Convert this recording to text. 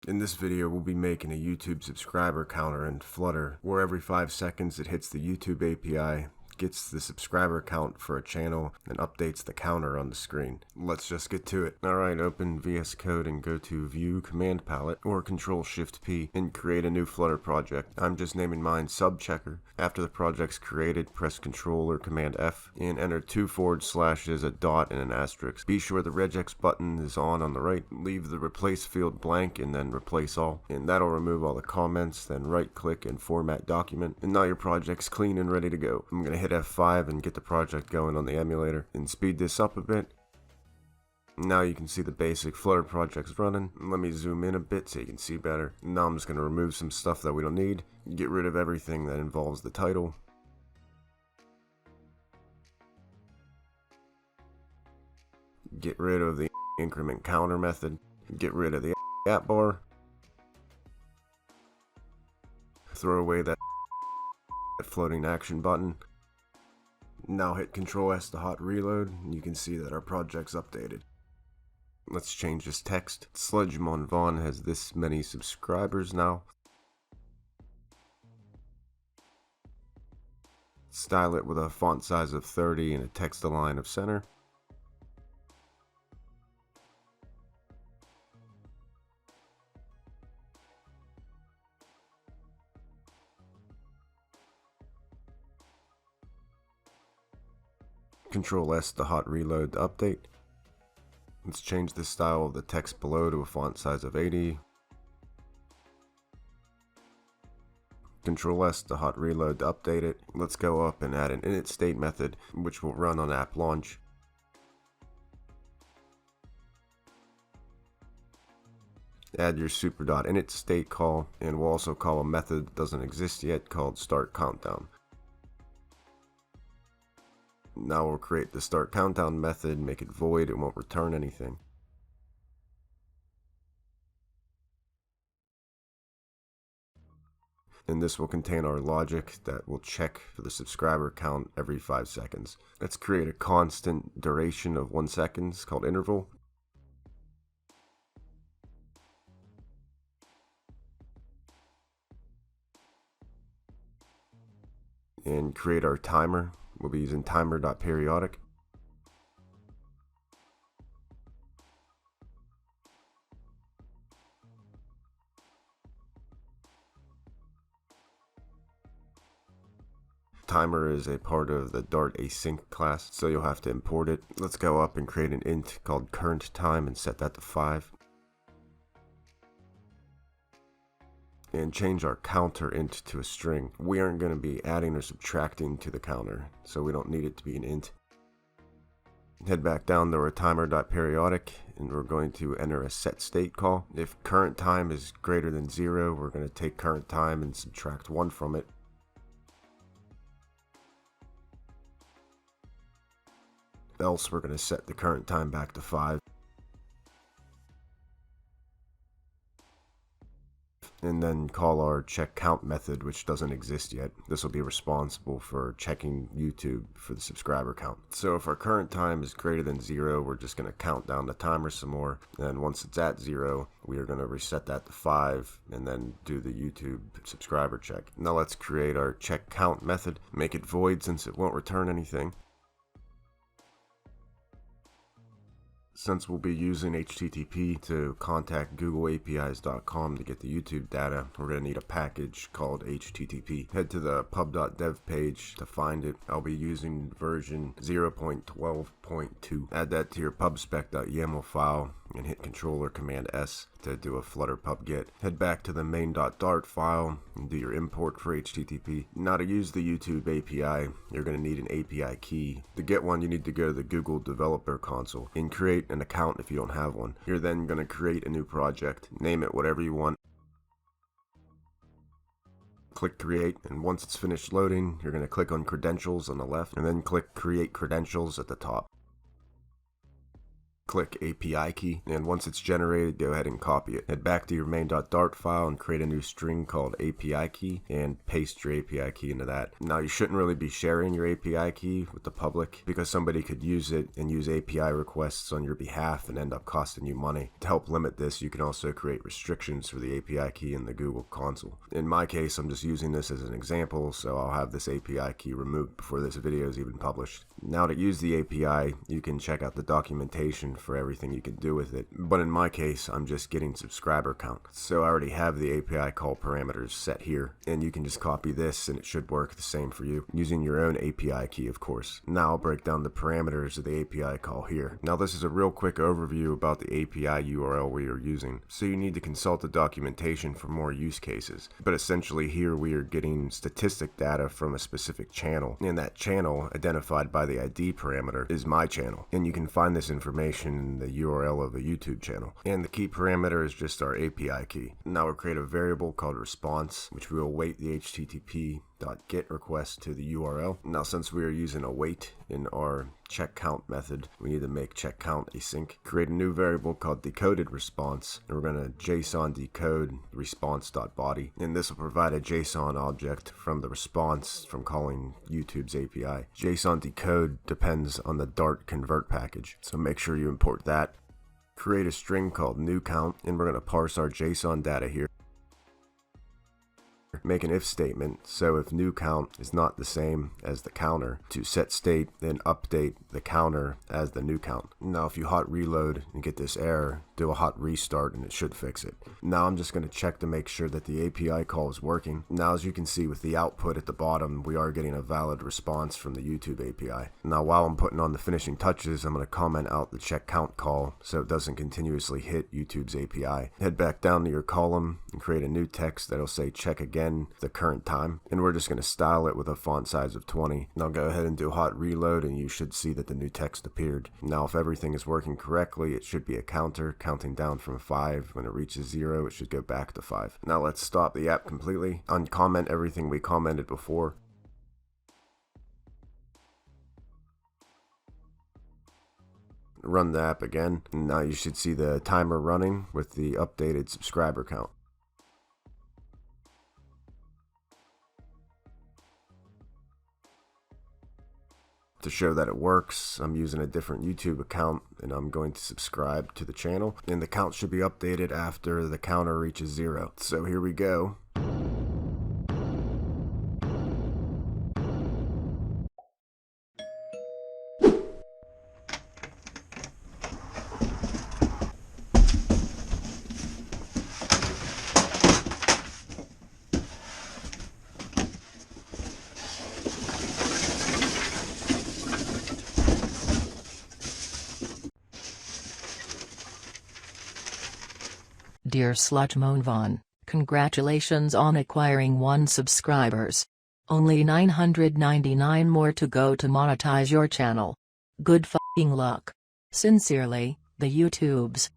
In this video, we'll be making a YouTube subscriber counter in Flutter, where every 5 seconds it hits the YouTube API, gets the subscriber count for a channel, and updates the counter on the screen. Let's just get to it. Alright, open VS Code and go to View Command Palette, or Control-Shift-P, and create a new Flutter project. I'm just naming mine Subchecker. After the project's created, press Control or Command F, and enter 2 forward slashes, a dot, and an asterisk. Be sure the regex button is on the right. Leave the replace field blank, and then replace all. And that'll remove all the comments, then right-click and format document. And now your project's clean and ready to go. I'm going to hit F5 and get the project going on the emulator and speed this up a bit. Now you can see the basic Flutter project's running. Let me zoom in a bit so you can see better. Now I'm just going to remove some stuff that we don't need. Get rid of everything that involves the title. Get rid of the increment counter method. Get rid of the app bar. Throw away that floating action button. Now hit Control S to hot reload, and you can see that our project's updated. Let's change this text. Sledgemon Vaughn has this many subscribers now. Style it with a font size of 30 and a text align of center. Control S to hot reload to update. Let's change the style of the text below to a font size of 80. Control S to hot reload to update it. Let's go up and add an init state method, which will run on app launch. Add your super.init state call, and we'll also call a method that doesn't exist yet called start countdown. Now we'll create the start countdown method, make it void, it won't return anything. And this will contain our logic that will check for the subscriber count every 5 seconds. Let's create a constant duration of 1 second called interval. And create our timer. We'll be using timer.periodic. Timer is a part of the Dart async class, so you'll have to import it. Let's go up and create an int called current time and set that to 5. And change our counter int to a string. We aren't going to be adding or subtracting to the counter, so we don't need it to be an int. Head back down to our timer.periodic, and we're going to enter a set state call. If current time is greater than 0, we're going to take current time and subtract 1 from it. Else we're going to set the current time back to 5. And then call our check count method, which doesn't exist yet. This will be responsible for checking YouTube for the subscriber count. So if our current time is greater than 0, we're just going to count down the timer some more. And once it's at 0, we are going to reset that to 5 and then do the YouTube subscriber check. Now let's create our check count method. Make it void since it won't return anything. Since we'll be using HTTP to contact googleapis.com to get the YouTube data, we're going to need a package called HTTP. Head to the pub.dev page to find it. I'll be using version 0.12.2. Add that to your pubspec.yaml file and hit Control or Command S to do a Flutter pub get. Head back to the main.dart file and do your import for HTTP. Now to use the YouTube API, you're going to need an API key. To get one, you need to go to the Google Developer Console and create an account if you don't have one. You're then going to create a new project. Name it whatever you want. Click create, and once it's finished loading, you're going to click on credentials on the left and then click create credentials at the top. click API key, and once it's generated, go ahead and copy it. Head back to your main.dart file and create a new string called API key and paste your API key into that. Now, you shouldn't really be sharing your API key with the public because somebody could use it and use API requests on your behalf and end up costing you money. To help limit this, you can also create restrictions for the API key in the Google console. In my case, I'm just using this as an example, so I'll have this API key removed before this video is even published. Now, to use the API, you can check out the documentation for everything you can do with it, but in my case, I'm just getting subscriber count. So I already have the API call parameters set here, and you can just copy this and it should work the same for you, using your own API key, of course. Now I'll break down the parameters of the API call here. Now, this is a real quick overview about the API URL we are using, so you need to consult the documentation for more use cases. But essentially here we are getting statistic data from a specific channel, and that channel, identified by the ID parameter, is my channel, and you can find this information in the URL of a YouTube channel. And the key parameter is just our API key. Now we'll create a variable called response, which we will await the HTTP.GET request to the URL. Now, since we are using await in our check count method, we need to make check count async. Create a new variable called decoded response, and we're going to JSON decode response.body, and this will provide a JSON object from the response from calling YouTube's API. JSON decode depends on the Dart convert package, so make sure you import that. Create a string called new count, and we're going to parse our JSON data here. Make an if statement, so if new count is not the same as the counter, to set state, then update the counter as the new count. Now, if you hot reload and get this error, do a hot restart and it should fix it. Now I'm just going to check to make sure that the API call is working. Now, as you can see with the output at the bottom, we are getting a valid response from the YouTube API. Now, while I'm putting on the finishing touches, I'm going to comment out the check count call so it doesn't continuously hit YouTube's API. Head back down to your column and create a new text that'll say check again the current time, and we're just going to style it with a font size of 20. Now go ahead and do a hot reload and you should see that the new text appeared. Now, if everything is working correctly, it should be a counter counting down from 5. When it reaches 0, it should go back to 5. Now let's stop the app completely, uncomment everything we commented before, run the app again, and now you should see the timer running with the updated subscriber count. To show that it works, I'm using a different YouTube account and I'm going to subscribe to the channel, and the count should be updated after the counter reaches 0. So here we go. Dear Slutmonvon, congratulations on acquiring 1 subscribers. Only 999 more to go to monetize your channel. Good f***ing luck. Sincerely, the YouTubes.